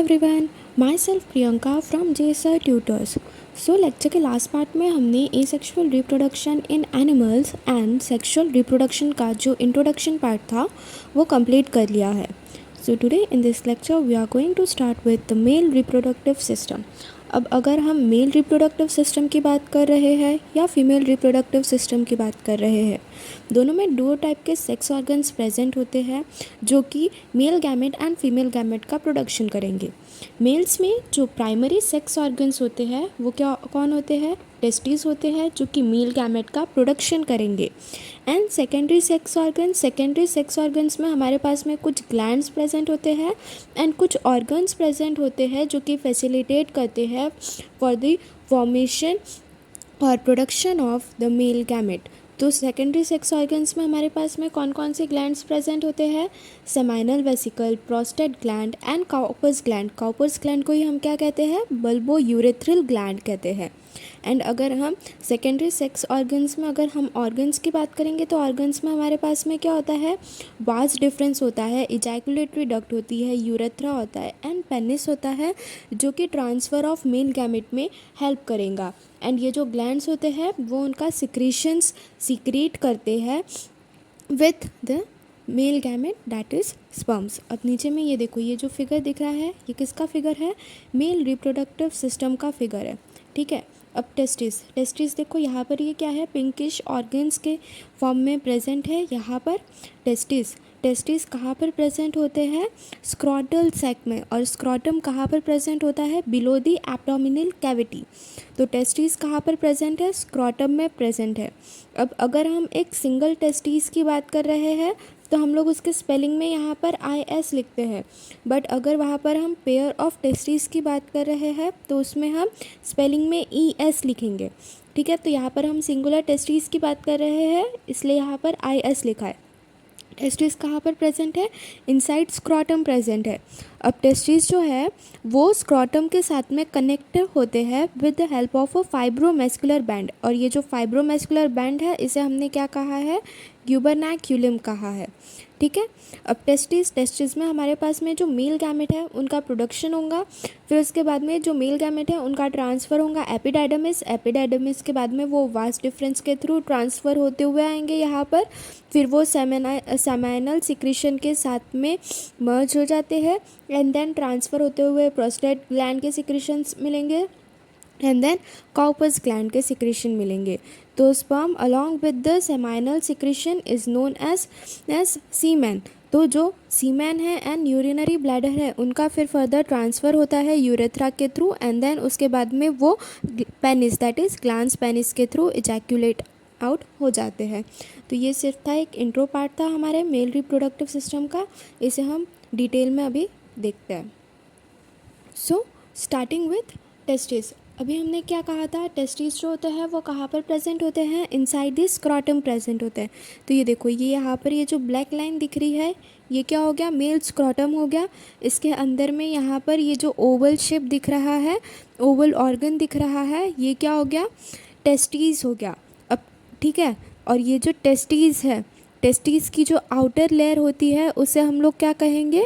Everyone, my self Priyanka from JSR tutors. So lecture के last part में हमने asexual reproduction in animals and sexual reproduction का जो introduction part था वो कंप्लीट कर लिया है। So today in this lecture we are going to start with the male reproductive system. अब अगर हम मेल रिप्रोडक्टिव सिस्टम की बात कर रहे हैं या फीमेल रिप्रोडक्टिव सिस्टम की बात कर रहे हैं, दोनों में दो टाइप के सेक्स ऑर्गन्स प्रेजेंट होते हैं जो कि male gamete and female gamete का प्रोडक्शन करेंगे। मेल्स में जो प्राइमरी सेक्स ऑर्गन्स होते हैं वो क्या कौन होते हैं? टेस्टिस होते हैं जो कि मेल गैमेट का प्रोडक्शन करेंगे। एंड सेकेंडरी सेक्स ऑर्गन्स में हमारे पास में कुछ ग्लैंड्स प्रेजेंट होते हैं एंड कुछ ऑर्गन्स प्रेजेंट होते हैं जो कि फैसिलिटेट करते हैं फॉर द फॉर्मेशन और production of the male gamete. तो सेकेंडरी सेक्स ऑर्गन्स में हमारे पास में कौन कौन से ग्लैंड्स प्रेजेंट होते हैं? Seminal vesicle, prostate gland and Cowper's gland. Cowper's gland को ही हम क्या कहते हैं? बल्बो यूरेथ्रल ग्लैंड कहते हैं। एंड अगर हम सेकेंडरी सेक्स ऑर्गन्स में अगर हम ऑर्गन्स की बात करेंगे तो ऑर्गन्स में हमारे पास में क्या होता है? वास डिफरेंस होता है, इजैकुलेटरी डक्ट होती है, यूरेथ्रा होता है एंड पेनिस होता है जो कि ट्रांसफ़र ऑफ मेल गैमेट में हेल्प करेगा। एंड ये जो ग्लैंड्स होते हैं वो उनका सिक्रीशंस सीक्रेट करते हैं with the male gamete that is sperms. अब नीचे में ये देखो, ये जो फिगर दिख रहा है ये किसका फिगर है? मेल रिप्रोडक्टिव सिस्टम का फिगर है, ठीक है। अब टेस्टिस देखो, यहाँ पर ये क्या है? पिंकिश ऑर्गन्स के फॉर्म में प्रेजेंट है। यहाँ पर टेस्टिस कहाँ पर प्रेजेंट होते हैं? स्क्रॉटल सैक में। और स्क्रॉटम कहाँ पर प्रेजेंट होता है? Below the abdominal cavity. तो टेस्टिस कहाँ पर प्रेजेंट है? स्क्रॉटम में प्रेजेंट है। अब अगर हम एक सिंगल टेस्टिस की बात कर रहे हैं तो हम लोग उसके स्पेलिंग में यहाँ पर IS लिखते हैं, बट अगर वहाँ पर हम पेयर ऑफ टेस्टिस की बात कर रहे हैं तो उसमें हम स्पेलिंग में ES लिखेंगे, ठीक है। तो यहाँ पर हम सिंगुलर टेस्टिस की बात कर रहे हैं इसलिए यहाँ पर IS लिखा है। टेस्टिस कहाँ पर प्रेजेंट है? इनसाइड स्क्रॉटम प्रेजेंट है। अब टेस्टिस जो है वो स्क्रॉटम के साथ में कनेक्ट होते हैं with the help of a fibromuscular band. और ये जो फाइब्रोमैस्कुलर बैंड है इसे हमने क्या कहा है? ग्यूबरनैक्यूलम कहा है, ठीक है। अब टेस्टिस में हमारे पास में जो मेल गैमेट है उनका प्रोडक्शन होगा, फिर उसके बाद में जो मेल गैमेट है उनका ट्रांसफ़र होगा एपिडाइडमिस के बाद में वो वास डिफरेंस के थ्रू ट्रांसफ़र होते हुए आएंगे यहाँ पर, फिर वो सेमाइनल सिक्रीशन के साथ में मर्ज हो जाते हैं एंड देन ट्रांसफ़र होते हुए प्रोस्टेट ग्लैंड के सिक्रीशंस मिलेंगे एंड देन काउपर्स ग्लैंड के सिक्रीशन मिलेंगे। तो sperm along with the seminal secretion is known as semen. तो जो सीमेन है एंड यूरिनरी ब्लैडर है उनका फिर फर्दर ट्रांसफ़र होता है यूरेथ्रा के थ्रू एंड देन उसके बाद में वो penis that is glans penis के थ्रू इजैक्यूलेट आउट हो जाते हैं। तो ये सिर्फ था एक इंट्रो पार्ट था हमारे मेल रिप्रोडक्टिव सिस्टम का, इसे हम डिटेल में अभी देखते हैं। So starting with testis. अभी हमने क्या कहा था? टेस्टिस जो होते हैं वो कहाँ पर प्रेजेंट होते हैं? इनसाइड द स्क्रॉटम प्रेजेंट होते हैं। तो ये देखो, ये यहाँ पर ये जो ब्लैक लाइन दिख रही है ये क्या हो गया? मेल स्क्रॉटम हो गया। इसके अंदर में यहाँ पर ये जो ओवल शेप दिख रहा है, ओवल ऑर्गन दिख रहा है, ये क्या हो गया? टेस्टिस हो गया। अब ठीक है, और ये जो टेस्टिस है, टेस्टिस की जो आउटर लेयर होती है उसे हम लोग क्या कहेंगे?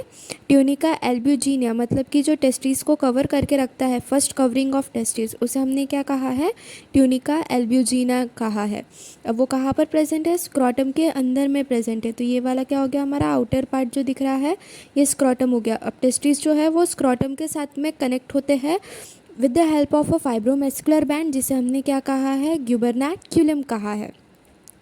Tunica albuginea. मतलब कि जो टेस्टिस को कवर करके रखता है, फर्स्ट कवरिंग ऑफ टेस्टिस, उसे हमने क्या कहा है? ट्यूनिका एल्ब्यूजिना कहा है। अब वो कहाँ पर प्रेजेंट है? स्क्रॉटम के अंदर में प्रेजेंट है। तो ये वाला क्या हो गया? हमारा आउटर पार्ट जो दिख रहा है ये स्क्रॉटम हो गया। अब टेस्टिस जो है वो स्क्रॉटम के साथ में कनेक्ट होते हैं with the help of a fibromuscular band जिसे हमने क्या कहा है? ग्यूबरनैक्यूलम कहा है।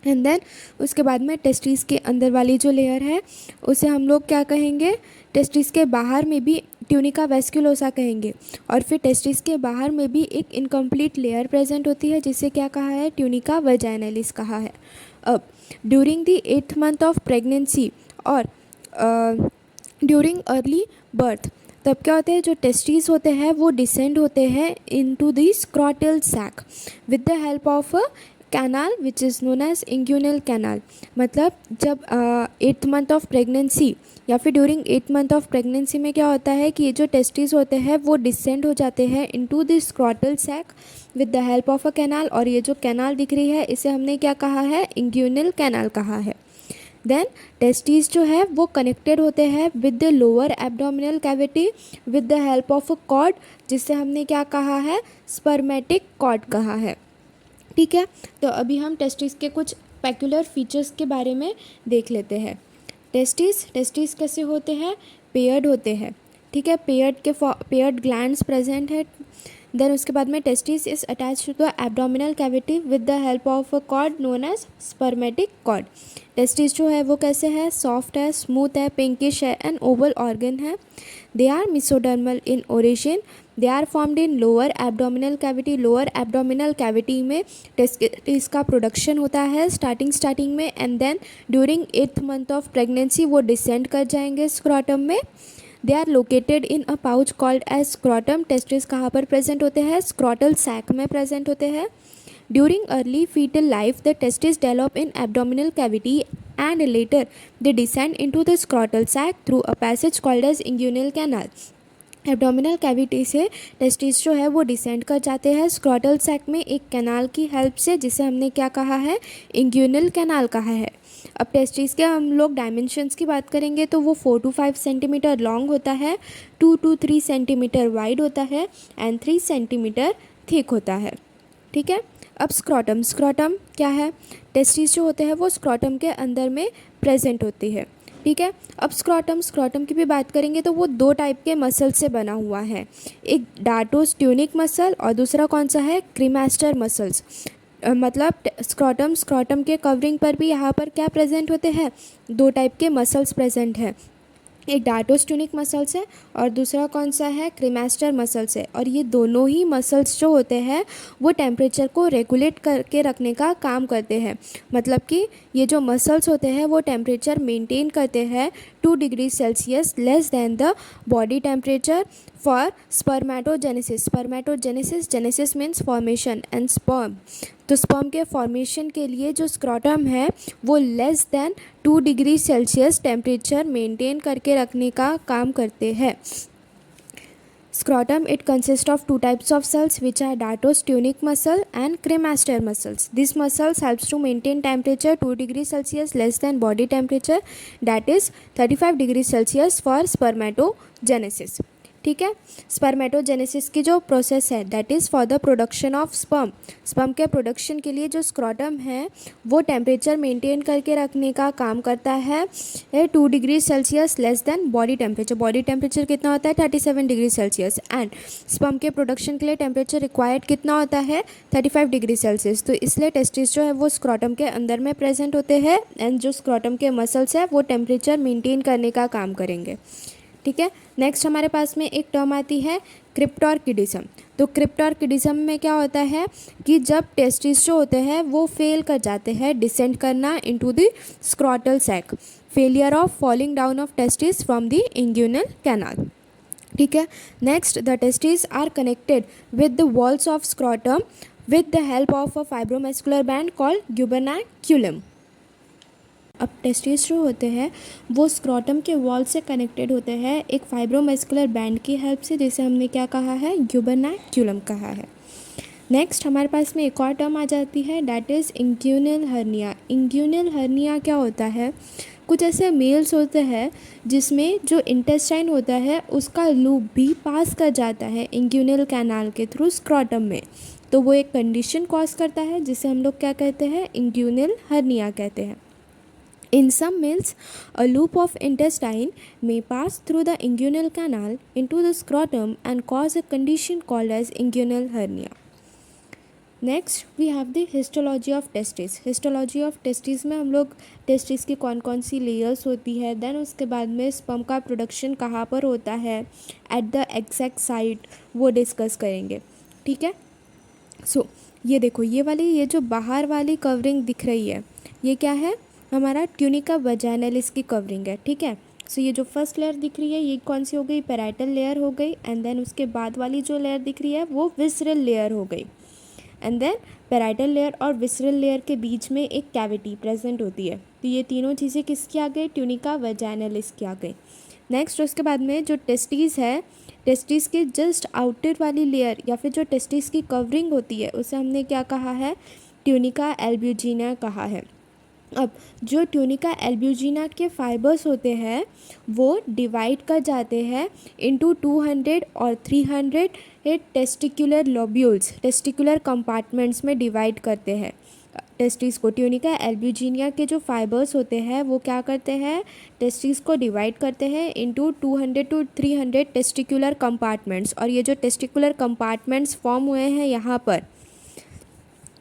एंड देन उसके बाद में टेस्टिस के अंदर वाली जो लेयर है उसे हम लोग क्या कहेंगे? टेस्टिस के बाहर में भी ट्यूनिका वेस्कुलोसा कहेंगे। और फिर टेस्टिस के बाहर में भी एक इनकम्प्लीट लेयर प्रेजेंट होती है जिसे क्या कहा है? ट्यूनिका वजाइनलिस कहा है। अब during the 8th month of pregnancy और ड्यूरिंग अर्ली बर्थ तब क्या होते हैं? जो टेस्टिस होते हैं वो डिसेंड होते हैं into the scrotal sac with the help of a canal which is known as inguinal canal. मतलब जब 8th मंथ ऑफ प्रेगनेंसी या फिर during 8th month of pregnancy में क्या होता है कि ये जो टेस्टिस होते हैं वो डिसेंड हो जाते हैं into the scrotal sac with the help of a canal. और ये जो कैनाल दिख रही है इसे हमने क्या कहा है? इंग्यूनल कैनाल कहा है। देन टेस्टिस जो है वो कनेक्टेड होते हैं with the lower abdominal cavity with the help of a cord, जिससे हमने क्या कहा है, स्पर्मेटिक कॉर्ड कहा है। ठीक है, तो अभी हम टेस्टिस के कुछ पेक्युलर फीचर्स के बारे में देख लेते हैं। टेस्टिस कैसे होते हैं, पेयर्ड होते हैं। ठीक है, पेयर्ड ग्लैंड्स प्रेजेंट है। देन उसके बाद में testis is attach to the abdominal cavity with the help of a cord known as spermatic cord. Testis जो है वो कैसे है, सॉफ्ट है, स्मूथ है, पिंकिश है एंड ओवल ऑर्गन है। They are mesodermal in origin. They are formed in lower abdominal cavity. Lower abdominal cavity में टेस्टिस का प्रोडक्शन होता है स्टार्टिंग में, and then during 8th month of pregnancy वो डिसेंड कर जाएंगे स्क्रॉटम में। They are located in a pouch called as scrotum. Testis कहाँ पर प्रेजेंट होते हैं, स्क्रॉटल सैक में प्रेजेंट होते हैं। During early fetal life the testis develop in abdominal cavity and later they descend into the scrotal sac through a passage called as inguinal canal. Abdominal cavity से testis जो है वो descend कर जाते हैं स्क्रॉटल सैक में एक canal की हेल्प से, जिसे हमने क्या कहा है, इंग्यूनल कैनाल कहा है। अब टेस्टिस के हम लोग डायमेंशंस की बात करेंगे तो वो 4 to 5 सेंटीमीटर लॉन्ग होता है, 2 to 3 सेंटीमीटर वाइड होता है एंड 3 सेंटीमीटर थिक होता है। ठीक है, अब स्क्रॉटम क्या है, टेस्टिस जो होते हैं वो स्क्रॉटम के अंदर में प्रेजेंट होती है। ठीक है, अब स्क्रॉटम की भी बात करेंगे तो वो 2 टाइप के मसल से बना हुआ है, एक डार्टोस्ट्यूनिक मसल और दूसरा कौन सा है, क्रीमास्टर मसल्स। मतलब स्क्रॉटम के कवरिंग पर भी यहाँ पर क्या प्रेजेंट होते हैं, 2 टाइप के मसल्स प्रेजेंट है, एक डार्टोस्ट्यूनिक मसल्स है और दूसरा कौन सा है, क्रीमास्टर मसल्स है। और ये दोनों ही मसल्स जो होते हैं वो टेम्परेचर को रेगुलेट करके रखने का काम करते हैं। मतलब कि ये जो मसल्स होते हैं वो टेम्परेचर मेंटेन करते हैं 2 degree Celsius less than the body temperature for spermatogenesis. Genesis means formation and sperm. तो स्पर्म के फॉर्मेशन के लिए जो स्क्रॉटम है वो less than 2 degree Celsius temperature maintain करके रखने का काम करते हैं। Scrotum, it consists of 2 types of cells which are dartostunic muscle and cremaster muscles. These muscles helps to maintain temperature 2 degrees Celsius less than body temperature, that is 35 degrees Celsius for spermatogenesis. ठीक है, spermatogenesis की जो process है that is for the production of sperm के production के लिए जो scrotum है वो टेम्परेचर मेंटेन करके रखने का काम करता है 2 degree Celsius less than body temperature कितना होता है 37 डिग्री सेल्सियस, एंड स्पर्म के प्रोडक्शन के लिए टेम्परेचर रिक्वायर्ड कितना होता है 35 डिग्री सेल्सियस। तो इसलिए टेस्टिस जो है वो स्क्रॉटम के अंदर में प्रेजेंट होते हैं एंड जो स्क्रॉटम के मसल्स है वो टेम्परेचर मेंटेन करने का काम करेंगे। ठीक है, नेक्स्ट हमारे पास में एक टर्म आती है क्रिप्टोर्किडिज्म। तो क्रिप्टोर्किडिज्म में क्या होता है कि जब टेस्टिस जो होते हैं वो फेल कर जाते हैं डिसेंड करना into the scrotal sac, failure of falling down of testis from the inguinal canal. ठीक है, next the testis are connected with the walls of scrotum with the help of a fibromuscular band called gubernaculum. अब testis जो होते हैं वो scrotum के wall से connected होते हैं एक फाइब्रोमस्कुलर बैंड की हेल्प से, जिसे हमने क्या कहा है, ग्यूबरनैक्यूलम कहा है। नेक्स्ट हमारे पास में एक और टर्म आ जाती है दैट इज़ इंग्यूनल हर्निया। इंग्यूनल हर्निया क्या होता है, कुछ ऐसे मेल्स होते हैं जिसमें जो इंटेस्टाइन होता है उसका लूप भी पास कर जाता है इंग्यूनल कैनाल के थ्रू स्क्रॉटम में, तो वो एक कंडीशन कॉज करता है जिसे हम लोग क्या कहते हैं, इंग्यूनल हर्निया कहते हैं। In some males, a loop of intestine may pass through the inguinal canal into the scrotum and cause a condition called as inguinal hernia. Next, we have the histology of testis. Histology of testis में हम लोग testis की कौन कौन सी layers होती है, then उसके बाद में स्पर्म का प्रोडक्शन कहाँ पर होता है एट द एग्जैक्ट साइट, वो डिस्कस करेंगे। ठीक है, सो ये देखो ये जो बाहर वाली कवरिंग दिख रही है ये क्या है, हमारा ट्यूनिका वजाइनलिस की कवरिंग है। ठीक है, सो ये जो फर्स्ट लेयर दिख रही है ये कौन सी हो गई, पैराइटल लेयर हो गई, एंड देन उसके बाद वाली जो लेयर दिख रही है वो विसरल लेयर हो गई, एंड देन पैराइटल लेयर और विसरल लेयर के बीच में एक कैविटी प्रेजेंट होती है। तो ये तीनों चीज़ें किसकी आ गई, ट्यूनिका वजाइनलिस की आ गई। नेक्स्ट उसके बाद में जो टेस्टिस है, टेस्टिस के जस्ट आउटर वाली लेयर या फिर जो टेस्टिस की कवरिंग होती है उसे हमने क्या कहा है, ट्यूनिका एल्ब्यूजिना कहा है। अब जो ट्यूनिका एल्ब्यूजिना के फाइबर्स होते हैं वो डिवाइड कर जाते हैं इनटू 200 और 300 टेस्टिकुलर लोब्यूल्स, टेस्टिकुलर कंपार्टमेंट्स में डिवाइड करते हैं टेस्टिस को। ट्यूनिका एल्ब्यूजिनिया के जो फाइबर्स होते हैं वो क्या करते हैं, टेस्टिस को डिवाइड करते हैं इनटू 200 to 300 टेस्टिकुलर कंपार्टमेंट्स। और ये जो टेस्टिकुलर कंपार्टमेंट्स फॉर्म हुए हैं यहाँ पर,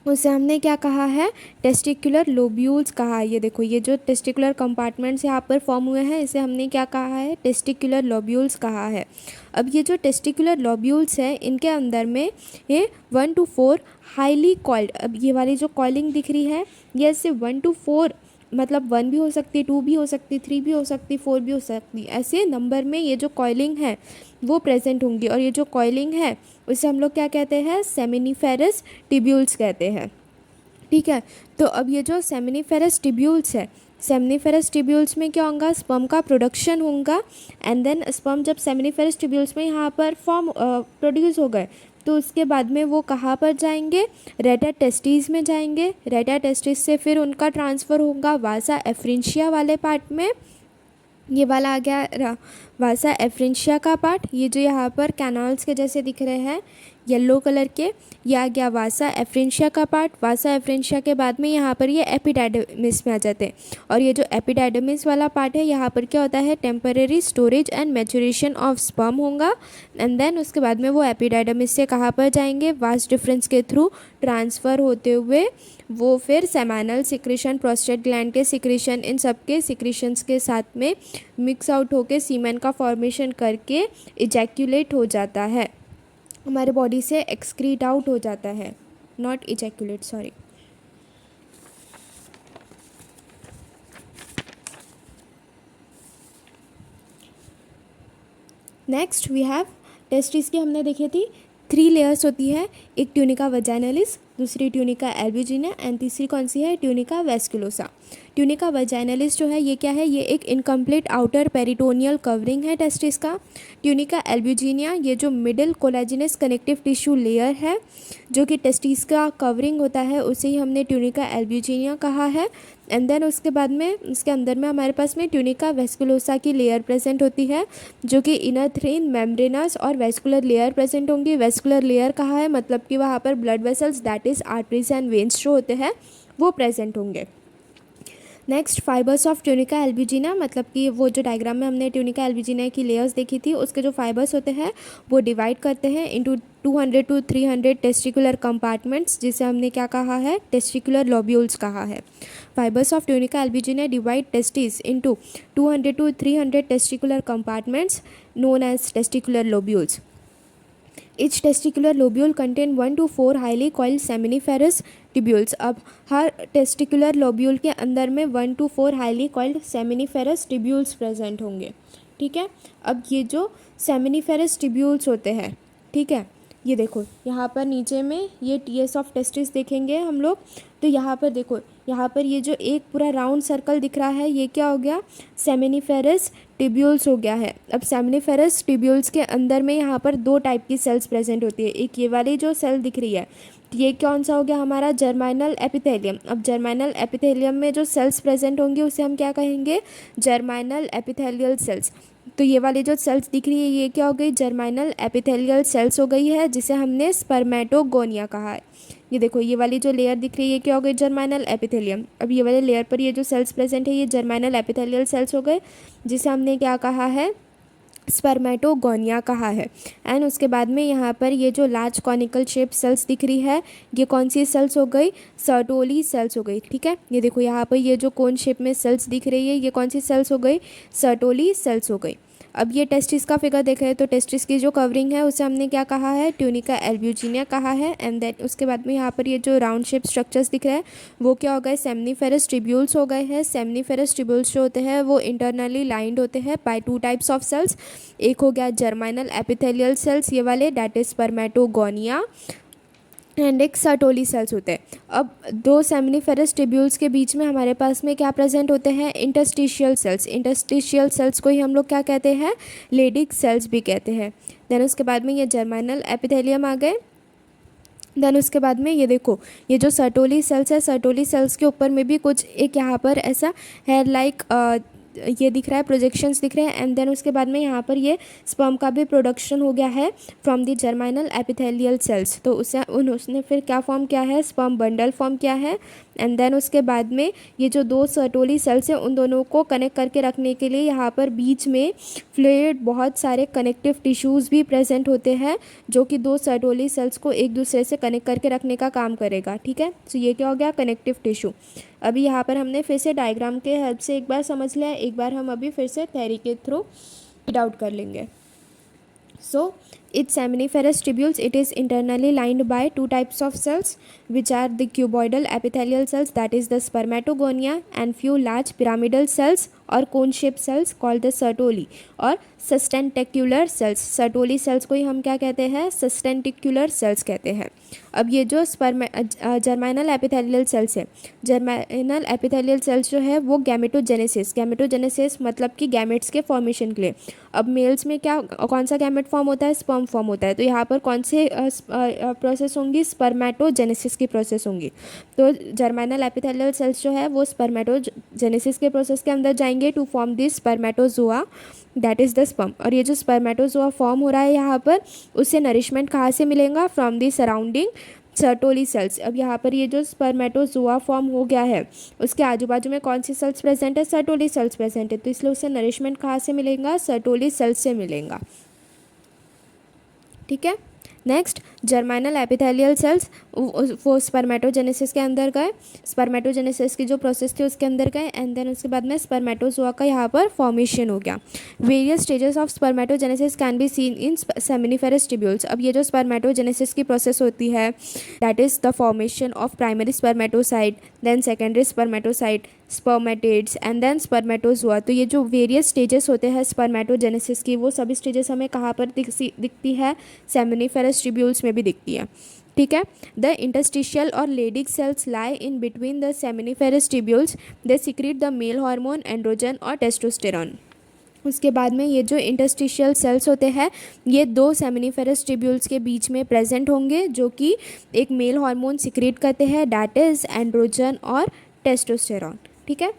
उसे हमने क्या कहा है, टेस्टिकुलर लोब्यूल्स कहा है। ये देखो, ये जो टेस्टिकुलर कंपार्टमेंट्स यहाँ पर फॉर्म हुए हैं इसे हमने क्या कहा है, टेस्टिकुलर लोब्यूल्स कहा है। अब ये जो टेस्टिकुलर लोब्यूल्स है इनके अंदर में ये 1 to 4 हाईली कॉइल्ड, अब ये वाली जो कॉइलिंग दिख रही है ये इससे 1 to 4 मतलब 1 भी हो सकती है, 2 भी हो सकती, 3 भी हो सकती, 4 भी हो सकती, ऐसे नंबर में ये जो कॉइलिंग है वो प्रेजेंट होंगी। और ये जो कॉइलिंग है उसे हम लोग क्या कहते हैं, सेमिनिफेरस टिब्यूल्स कहते हैं। ठीक है, तो अब ये जो सेमिनिफेरस टिब्यूल्स है, सेमिनिफेरस टिब्यूल्स में क्या होगा, स्पर्म का प्रोडक्शन होगा। एंड देन स्पर्म जब सेमिनिफेरस टिब्यूल्स में यहाँ पर प्रोड्यूस हो गए तो उसके बाद में वो कहाँ पर जाएंगे, रेटा टेस्टिस में जाएंगे। रेटा टेस्टिस से फिर उनका ट्रांसफ़र होगा वासा एफ्रेंशिया वाले पार्ट में। ये वाला आ गया वासा एफ्रेंशिया का पार्ट, ये जो यहाँ पर कैनाल्स के जैसे दिख रहे हैं येलो कलर के, ये आ गया वासा एफ्रेंशिया का पार्ट। वासा एफ्रेंशिया के बाद में यहाँ पर ये एपिडाइडमिस में आ जाते हैं। और ये जो एपिडाइडमिस वाला पार्ट है यहाँ पर क्या होता है, temporary storage and maturation of sperm होगा। एंड देन उसके बाद में वो एपिडाइडमिस से कहाँ पर जाएंगे, वास डिफरेंस के थ्रू ट्रांसफ़र होते हुए वो फिर सेमानल सिक्रेशन, प्रोस्टेट ग्लैंड के सिक्रेशन, इन सब के सिक्रेशंस के साथ में मिक्स आउट होके सीमेन का फॉर्मेशन करके इजैक्यूलेट हो जाता है, हमारे बॉडी से एक्सक्रीट आउट हो जाता है, not ejaculate, sorry. Next we have testis की हमने देखी थी 3 लेयर्स होती है, एक ट्यूनिका वजाइनलिस, दूसरी ट्यूनिका एल्ब्यूजिना एंड तीसरी कौन सी है, ट्यूनिका वेस्कुलोसा। ट्यूनिका वजाइनलिस जो है ये क्या है, ये एक इनकम्प्लीट आउटर पेरिटोनियल कवरिंग है टेस्टिस का। ट्यूनिका एल्ब्यूजिनिया ये जो मिडिल कोलाजिनस कनेक्टिव टिश्यू लेयर है जो कि टेस्टिस का कवरिंग होता है उसे ही हमने ट्यूनिका एल्ब्यूजिनिया कहा है। एंड देन उसके बाद में इसके अंदर में हमारे पास में ट्यूनिका वेस्कुलोसा की लेयर प्रेजेंट होती है जो कि इनर थ्रीन मेम्ब्रेनस और वेस्कुलर लेयर प्रेजेंट होंगी। वेस्कुलर लेयर कहा है मतलब कि वहाँ पर blood vessels that is arteries and veins जो होते हैं वो प्रेजेंट होंगे। नेक्स्ट फाइबर्स ऑफ ट्यूनिका एल्ब्यूजिना, मतलब कि वो जो डायग्राम में हमने ट्यूनिका एल्ब्यूजिना की लेयर्स देखी थी उसके जो फाइबर्स होते हैं वो डिवाइड करते हैं इनटू 200 to 300 टेस्टिकुलर कंपार्टमेंट्स, जिसे हमने क्या कहा है, टेस्टिकुलर लोब्यूल्स कहा है। Fibres of tunica albuginea divide testis into 200 to 300 testicular compartments known as testicular lobules. Each testicular lobule contain 1 to 4 highly coiled seminiferous tubules। अब हर टेस्टिकुलर लोब्यूल के अंदर में 1 to 4 highly coiled seminiferous tubules present होंगे। ठीक है, अब ये जो सेमिनिफेरस ट्यूब्यूल्स होते हैं, ठीक है, ये देखो यहाँ पर नीचे में ये टीएस ऑफ टेस्टिस देखेंगे हम लोग, तो यहाँ पर देखो, यहाँ पर ये जो एक पूरा राउंड सर्कल दिख रहा है ये क्या हो गया, सेमिनिफेरस ट्यूब्यूल्स हो गया है। अब सेमिनिफेरस ट्यूब्यूल्स के अंदर में यहाँ पर 2 टाइप की सेल्स प्रेजेंट होती है। एक ये वाली जो सेल दिख रही है ये कौन सा हो गया, हमारा जर्माइनल एपिथेलियम। अब जर्माइनल एपिथेलियम में जो सेल्स प्रेजेंट होंगी उसे हम क्या कहेंगे, जर्माइनल एपिथेलियल सेल्स। तो ये वाली जो सेल्स दिख रही है ये क्या हो गई, जर्माइनल एपिथेलियल सेल्स हो गई है, जिसे हमने स्पर्मेटोगोनिया कहा है। ये देखो ये वाली जो लेयर दिख रही है ये क्या हो गई, जर्माइनल एपिथेलियम। अब ये वाले लेयर पर ये जो सेल्स प्रेजेंट है ये जर्माइनल एपिथेलियल सेल्स हो गए, जिसे हमने क्या कहा है, स्पर्मेटोगोनिया कहा है। एंड उसके बाद में यहाँ पर ये जो लार्ज कॉनिकल शेप सेल्स दिख रही है ये कौन सी सेल्स हो गई, सर्टोली सेल्स हो गई। ठीक है, ये देखो यहाँ पर ये जो कोन शेप में सेल्स दिख रही है ये कौन सी सेल्स हो गई, सर्टोली सेल्स हो गई। अब ये टेस्टिस का फिगर देख रहे हैं तो टेस्टिस की जो कवरिंग है उसे हमने क्या कहा है, ट्यूनिका एल्ब्यूजिनिया कहा है। एंड देन उसके बाद में यहाँ पर ये जो राउंड शेप स्ट्रक्चर्स दिख रहे हैं वो क्या हो गए, सेमनीफेरस ट्यूब्यूल्स हो गए हैं। सेमनीफेरस ट्यूब्यूल्स जो होते हैं वो इंटरनली लाइंड होते हैं बाय 2 टाइप्स ऑफ सेल्स। एक हो गया जर्माइनल एपिथेलियल सेल्स ये वाले, दैट इज स्पर्मेटोगोनिया, एंड एक सर्टोली सेल्स होते हैं। अब 2 सेमनीफेरस ट्यूब्यूल्स के बीच में हमारे पास में क्या प्रेजेंट होते हैं, इंटरस्टिशियल सेल्स। इंटरस्टिशियल सेल्स को ही हम लोग क्या कहते हैं, लेडिक सेल्स भी कहते हैं। देन उसके बाद में ये जर्माइनल एपिथेलियम आ गए। देन उसके बाद में ये देखो, ये जो सर्टोली सेल्स है, सर्टोली सेल्स के ऊपर में भी कुछ एक यहाँ पर ऐसा हेयर लाइक ये दिख रहा है, प्रोजेक्शंस दिख रहे हैं। एंड देन उसके बाद में यहाँ पर ये स्पर्म का भी प्रोडक्शन हो गया है फ्रॉम द जर्माइनल एपिथेलियल सेल्स। तो उसने फिर क्या फॉर्म किया है, स्पर्म बंडल फॉर्म किया है। एंड देन उसके बाद में ये जो दो सर्टोली सेल्स हैं उन दोनों को कनेक्ट करके रखने के लिए यहाँ पर बीच में फ्लूइड बहुत सारे कनेक्टिव टिश्यूज़ भी प्रेजेंट होते हैं, जो कि दो सर्टोली सेल्स को एक दूसरे से कनेक्ट करके रखने का काम करेगा। ठीक है, तो ये क्या हो गया, कनेक्टिव टिश्यू। अभी यहाँ पर हमने फिर से डायग्राम के हेल्प से एक बार समझ लिया, एक बार हम अभी फिर से थ्योरी के थ्रू रीड आउट कर लेंगे। So its seminiferous tubules, it is internally lined by two types of cells, which are the cuboidal epithelial cells, that is the spermatogonia, and few large pyramidal cells और cone shaped cells called the sertoli और sustentacular cells। Sertoli cells को ही हम क्या कहते हैं, सस्टेंटिकुलर sales कहते हैं। अब ये जो जर्माइनल एपिथेलियल सेल्स है, जर्माइनल एपिथेलियल सेल्स जो है वो गैमेटोजेनेसिस मतलब कि गैमेट्स के फॉर्मेशन के लिए। अब मेल्स में क्या, कौन सा गैमेट फॉर्म होता है, स्पर्म फॉर्म होता है। तो यहाँ पर कौन से प्रोसेस होंगी, स्पर्मेटोजेनेसिस की प्रोसेस होंगी। तो जर्माइनल एपिथेलियल सेल्स जो है वो स्पर्मेटोजेनेसिस के प्रोसेस के अंदर जाएंगे to form this spermatozoa, that is the sperm. और ये जो स्पर्मेटोजोआ फॉर्म हो रहा है यहाँ पर, उससे नरिशमेंट कहाँ से मिलेगा, from the surrounding Sertoli cells. अब यहाँ पर ये जो स्पर्मेटोजोआ फॉर्म हो गया है, उसके आजू बाजू में कौन सी सेल्स प्रेजेंट है, सर्टोली सेल्स प्रेजेंट है। तो इसलिए उसे नरिशमेंट कहाँ से मिलेगा, सर्टोली सेल्स से मिलेगा। ठीक है, नेक्स्ट जर्माइनल एपिथेलियल सेल्स, वो स्पर्मेटोजेनेसिस के अंदर गए, स्पर्मेटोजेनेसिस की जो प्रोसेस थी उसके अंदर गए। एंड देन उसके बाद में स्पर्मेटोजोआ का यहाँ पर फॉर्मेशन हो गया। Various stages of spermatogenesis can be seen in seminiferous tubules. अब ये जो स्पर्मेटोजेनेसिस की प्रोसेस होती है, that is the formation of primary spermatocyte, then secondary spermatocyte, spermatids and then spermatozoa. तो ये जो वेरियस स्टेजेस होते हैं स्पर्मेटोजेनेसिस की, वो सभी स्टेजेस हमें कहाँ पर दिखती है, सेमिनिफेरस ट्यूब्यूल्स में भी दिखती है। ठीक है, द इंटरस्टिशियल और Leydig cells lie in between the seminiferous tubules, they secrete the male hormone androgen और टेस्टोस्टेरॉन। उसके बाद में ये जो इंटरस्टिशियल सेल्स होते हैं, ये दो सेमिनिफेरस ट्यूब्यूल्स के बीच में प्रेजेंट होंगे, जो कि एक मेल हार्मोन सिक्रीट करते हैं, दैट इज़ एंड्रोजन और टेस्टोस्टेरॉन। ठीक है,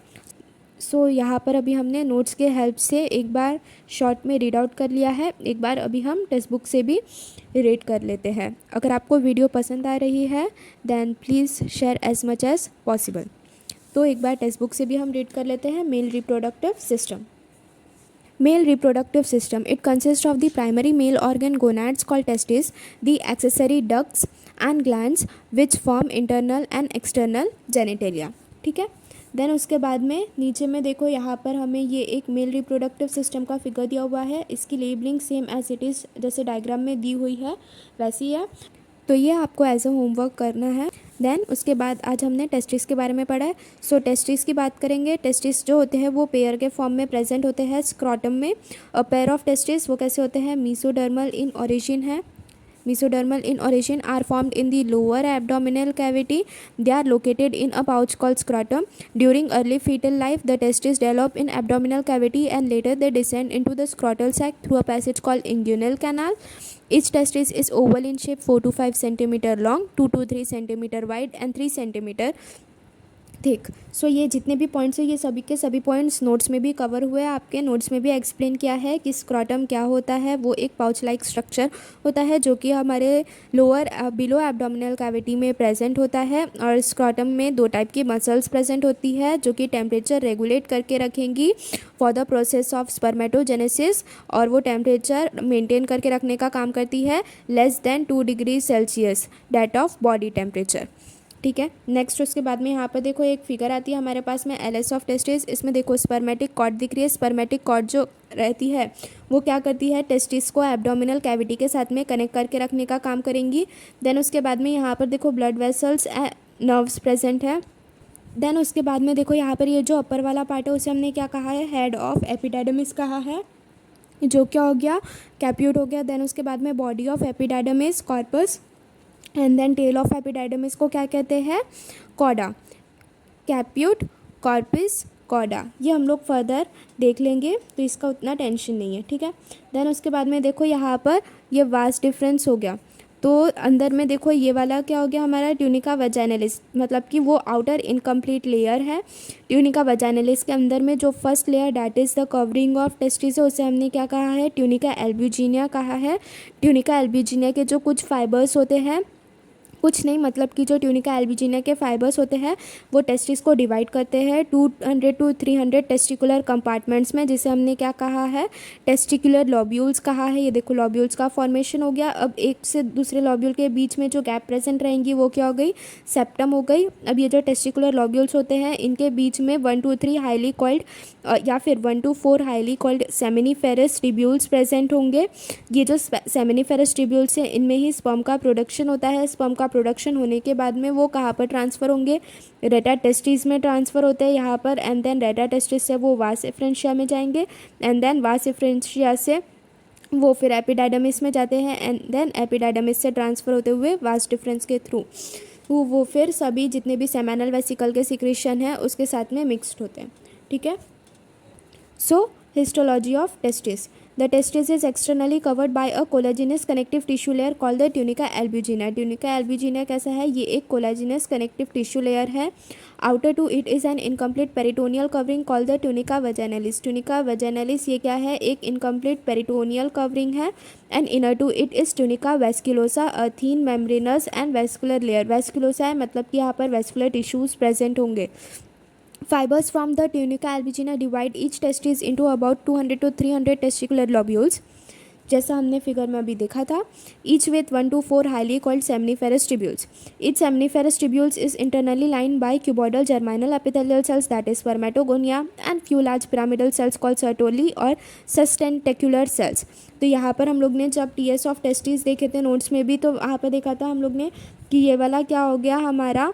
सो यहाँ पर अभी हमने नोट्स के हेल्प से एक बार शॉर्ट में रीड आउट कर लिया है, एक बार अभी हम टेक्स्ट बुक से भी रीड कर लेते हैं। अगर आपको वीडियो पसंद आ रही है then please share as much as possible. तो एक बार टेक्स्ट बुक से भी हम रीड कर लेते हैं। Mail reproductive system. Male reproductive system, it consists of the primary male organ gonads called testes, the accessory ducts and glands which form internal and external genitalia। ठीक है, देन उसके बाद में नीचे में देखो, यहाँ पर हमें ये एक मेल रिप्रोडक्टिव सिस्टम का फिगर दिया हुआ है। इसकी labelling same as it is जैसे डायग्राम में दी हुई है वैसी है, तो ये आपको एज अ होमवर्क करना है। देन उसके बाद आज हमने टेस्टिस के बारे में पढ़ा है। सो टेस्टिस की बात करेंगे। टेस्टिस जो होते हैं वो पेयर के फॉर्म में प्रेजेंट होते हैं स्क्रॉटम में। अ पेयर ऑफ टेस्टिस वो कैसे होते हैं, मीसोडर्मल इन ओरिजिन है। Mesodermal in origin are formed in the lower abdominal cavity. They are located in a pouch called scrotum. During early fetal life, the testes develop in abdominal cavity and later they descend into the scrotal sac through a passage called inguinal canal. Each testis is oval in shape, 4 to 5 centimeter long, 2 to 3 centimeter wide and 3 centimeter thick. So ये जितने भी points हैं ये सभी के सभी points notes में भी कवर हुए हैं। आपके नोट्स में भी एक्सप्लेन किया है कि स्क्रॉटम क्या होता है। वो एक पाउच लाइक स्ट्रक्चर होता है जो कि हमारे लोअर बिलो एब्डोमिनल कैविटी में प्रेजेंट होता है। और स्क्रॉटम में दो टाइप की मसल्स प्रेजेंट होती है जो कि टेम्परेचर रेगुलेट करके रखेंगी for the process of spermatogenesis, और वो टेम्परेचर मेंटेन करके रखने का काम करती है less than 2 degree Celsius, that of body temperature. ठीक है, नेक्स्ट उसके बाद में यहाँ पर देखो एक फिगर आती है हमारे पास में एलएस ऑफ टेस्टिस। इसमें देखो स्पर्मेटिक कॉर्ड दिख रही है। स्पर्मेटिक कॉर्ड जो रहती है वो क्या करती है, टेस्टिस को एब्डोमिनल कैविटी के साथ में कनेक्ट करके रखने का काम करेंगी। देन उसके बाद में यहाँ पर देखो ब्लड वेसल्स नर्व्स प्रेजेंट है। देन उसके बाद में देखो यहाँ पर ये जो अपर वाला पार्ट है उसे हमने क्या कहा है, हेड ऑफ एपिडाइडमिस कहा है, जो क्या हो गया, कैप्यूट हो गया। देन उसके बाद में body of epididymis, corpus, and then tail of epididymis को क्या कहते हैं, कॉडा। कैप्यूट, कॉर्पस, कॉडा, ये हम लोग फर्दर देख लेंगे तो इसका उतना टेंशन नहीं है। ठीक है, देन उसके बाद में देखो यहाँ पर ये वास्ट डिफरेंस हो गया। तो अंदर में देखो ये वाला क्या हो गया हमारा ट्यूनिका वजाइनलिस, मतलब कि वो आउटर इनकम्प्लीट लेयर है। ट्यूनिका वजाइनलिस के अंदर में जो first layer that is the covering of testis है, उसे हमने क्या कहा है, ट्यूनिका एल्ब्यूजिनिया कहा है। ट्यूनिका एल्ब्यूजिनिया के जो कुछ फाइबर्स होते हैं, कुछ नहीं मतलब कि जो ट्यूनिका एल्ब्यूजिनिया के फाइबर्स होते हैं वो टेस्टिस को डिवाइड करते हैं 200 to 300 टेस्टिकुलर कंपार्टमेंट्स में, जिसे हमने क्या कहा है, टेस्टिकुलर लॉब्यूल्स कहा है। ये देखो लॉब्यूल्स का फॉर्मेशन हो गया। अब एक से दूसरे लॉब्यूल के बीच में जो गैप प्रेजेंट रहेंगी वो क्या हो गई, सेप्टम हो गई। अब ये जो टेस्टिकुलर लॉब्यूल्स होते हैं इनके बीच में 1 to 3 हाईली कॉल्ड या फिर 1 to 4 highly coiled seminiferous tubules present होंगे। ये जो सेमिनिफेरस ट्यूब्यूल्स हैं इनमें ही स्पर्म का प्रोडक्शन होता है। स्पर्म का प्रोडक्शन होने के बाद में वो कहाँ पर ट्रांसफ़र होंगे, रेटा टेस्टिस में ट्रांसफ़र होते हैं यहाँ पर। एंड देन रेटा टेस्टिस से वो वास एफ्रेंशिया में जाएंगे। एंड देन वास एफ्रेंशिया से वो फिर एपिडाइडमिस में जाते हैं। एंड देन एपिडाइडमिस से ट्रांसफ़र होते हुए वास डिफरेंस के थ्रू वो फिर सभी जितने भी सेमिनल वेसिकल के सिक्रीशन हैं उसके साथ में मिक्सड होते हैं। ठीक है। So, histology of testis. The testis is externally covered by a collagenous connective tissue layer called the tunica albuginea. Tunica albuginea कैसा है, ये एक collagenous connective tissue layer है. Outer to it is an incomplete peritoneal covering called the tunica vaginalis. Tunica vaginalis ये क्या है, एक incomplete peritoneal covering है. And inner to it is tunica vasculosa, a thin membranous and vascular layer. Vasculosa है मतलब कि यहाँ पर vascular tissues present होंगे. Fibers from the tunica albuginea divide each testis into about 200 to 300 testicular lobules, जैसा हमने figure में अभी देखा था, each with 1 to 4 highly called seminiferous tubules. Each seminiferous tubules is internally lined by cuboidal germinal epithelial cells, that is spermatogonia, and few large pyramidal cells called Sertoli और sustentacular cells. तो यहाँ पर हम लोग ने जब टीएस ऑफ टेस्टिस देखे थे नोट्स में भी, तो वहाँ पर देखा था हम लोग ने कि ये वाला क्या हो गया हमारा,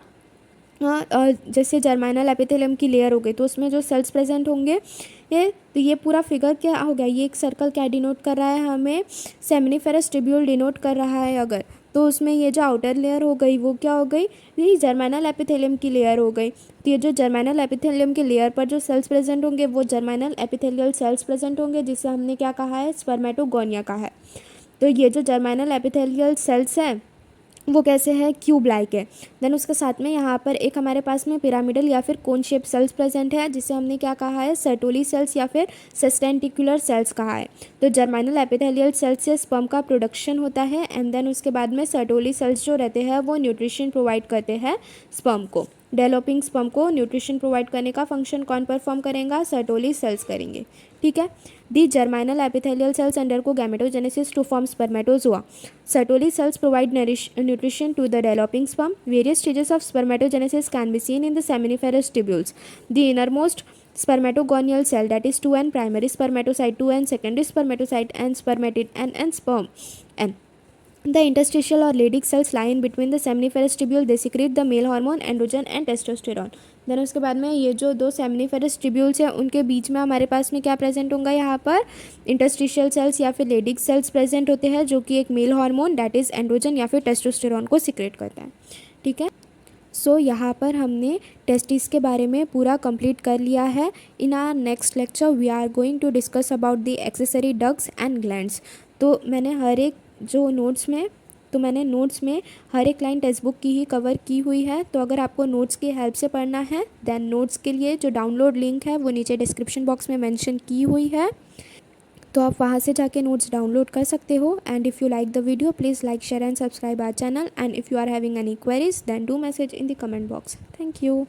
जैसे जर्माइनल एपिथेलियम की लेयर हो गई तो उसमें जो सेल्स प्रेजेंट होंगे तो ये पूरा फिगर क्या हो गया, ये एक सर्कल क्या डिनोट कर रहा है, हमें सेमिनिफेरस ट्यूब्यूल डिनोट कर रहा है अगर, तो उसमें ये जो आउटर लेयर हो गई वो क्या हो गई, ये जर्माइनल एपिथेलियम की लेयर हो गई। तो ये जो जर्माइनल एपिथेलियम की लेयर पर जो सेल्स प्रेजेंट होंगे वो जर्माइनल एपिथेलियल सेल्स प्रेजेंट होंगे, जिसे हमने क्या कहा है, स्पर्मेटोगोनिया कहा है। तो ये जो जर्माइनल एपिथेलियल सेल्स हैं वो कैसे है, क्यूब लाइक है। देन उसके साथ में यहाँ पर एक हमारे पास में पिरामिडल या फिर कोन शेप सेल्स प्रेजेंट है, जिसे हमने क्या कहा है, सर्टोली सेल्स या फिर सस्टेंटिकुलर सेल्स कहा है। तो जर्माइनल एपिथेलियल सेल्स से स्पर्म का प्रोडक्शन होता है। एंड देन उसके बाद में सर्टोली सेल्स जो रहते हैं वो न्यूट्रिशन प्रोवाइड करते हैं स्पर्म को। डेवलपिंग स्पर्म को न्यूट्रिशन प्रोवाइड करने का फंक्शन कौन परफॉर्म करेगा, सर्टोली सेल्स करेंगे। ठीक है। The germinal epithelial cells undergo gametogenesis to form spermatozoa. Sertoli cells provide nutrition to the developing sperm. Various stages of spermatogenesis can be seen in the seminiferous tubules. The innermost spermatogonial cell, that is 2n, primary spermatocyte 2n, secondary spermatocyte n, spermatid n, sperm n. The interstitial or Leydig cells lie in between the seminiferous tubule. They secrete the male hormone androgen and testosterone. Then उसके बाद में ये जो दो seminiferous tubules हैं उनके बीच में हमारे पास में क्या प्रेजेंट होगा, यहाँ पर इंटरस्टिशियल सेल्स या फिर लेडिक सेल्स प्रेजेंट होते हैं, जो कि एक male hormone that is androgen या फिर टेस्टोस्टेरोन को सिक्रेट करता है। ठीक है। सो यहाँ पर हमने टेस्टिस के बारे में पूरा कंप्लीट कर लिया है। In our next lecture we are going to discuss about the accessory ducts and glands. तो मैंने नोट्स में हर एक लाइन टेक्स्ट बुक की ही कवर की हुई है। तो अगर आपको नोट्स की हेल्प से पढ़ना है देन नोट्स के लिए जो डाउनलोड लिंक है वो नीचे डिस्क्रिप्शन बॉक्स में मेंशन की हुई है, तो आप वहाँ से जाके नोट्स डाउनलोड कर सकते हो। And if you like the video please like, share and subscribe our channel. And if you are having any queries then do message in the comment box. Thank you.